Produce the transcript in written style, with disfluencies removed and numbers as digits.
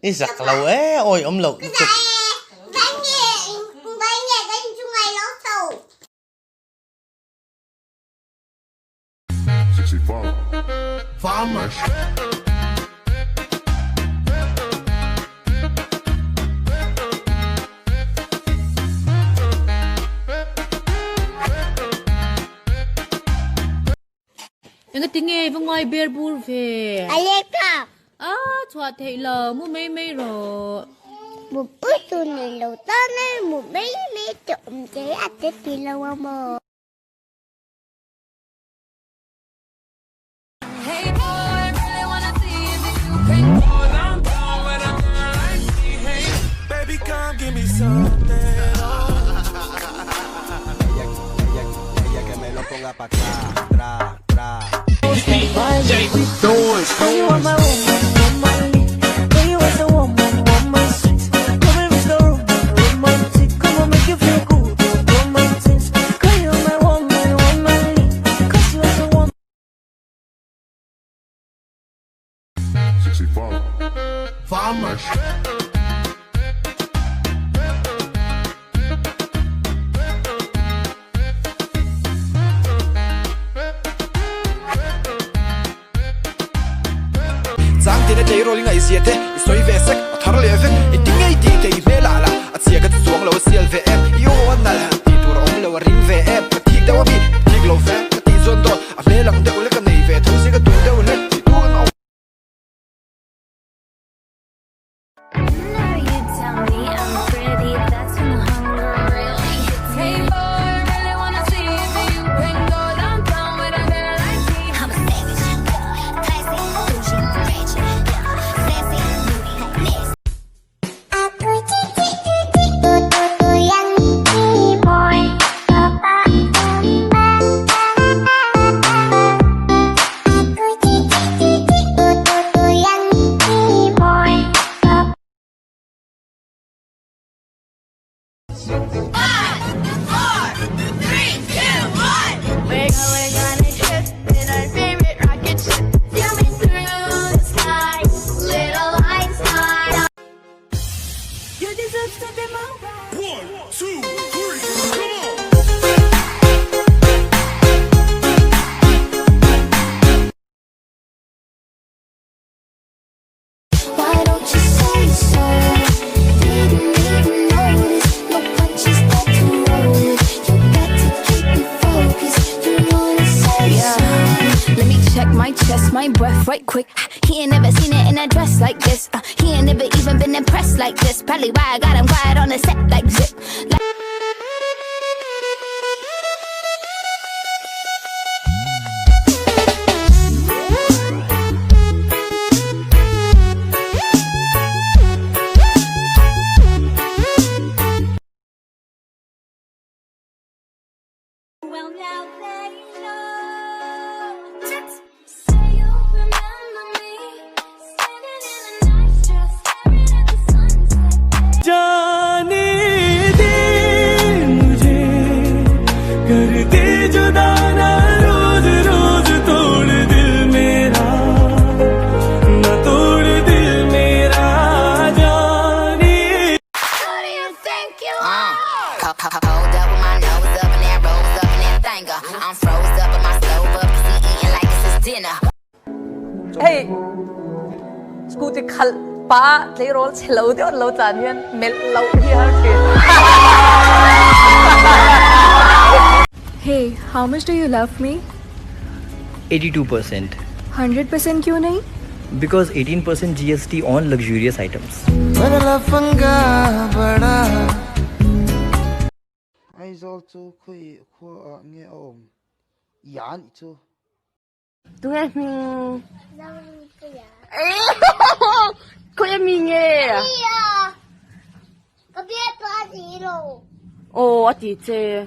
Đi giặt lầu ôi ông lầu Bánh nhẹ đánh chung ngày lót thầu. 65 Farmers Yang cái nghe với ngoài bia bùn về. Alexa, Chua thấy lờ mua mấy rồi. một bữa tôi này lâu to nên một mấy trộm chế ăn chết thì lâu mà. Baby, come give me something. Ella que me lo ponga pa' atrás, Farmers Zang tina jay rolling ay siete, isoy vesek, atar levek, itingay di kay melala, at siya kat suwang lawa siyal VM, iyo anal, titura om lawa ring VM, katig dawa bi, tig law VM, katig zondo, amelang de ulit ka naive, tusi ka tuda ulit, tituang aw. My breath right quick. He ain't never seen it in a dress like this. He ain't never even been impressed like this. Probably why I got him quiet on the set like zip. Well, now they know. जाने दे मुझे कर दे जुदा ना रोज रोज तोड़ दिल मेरा ना तोड़ दिल मेरा जाने Who do you think you are? Hold up with my nose up and that rose up and that thinker. I'm froze up and my stove up, cause he eating like it's his dinner. Hey, scooty khal pa lấy roll lâu đi lâu chán hiền mệt lâu đi hả chị? Hey, how much do you love me? 82%. 100% क्यों नहीं? Because 18% GST on luxurious items. I also quite nghe ôm Yan itu. Tụi em cô em mình nghe. Có biết ba gì đâu. Ồ, chị chơi.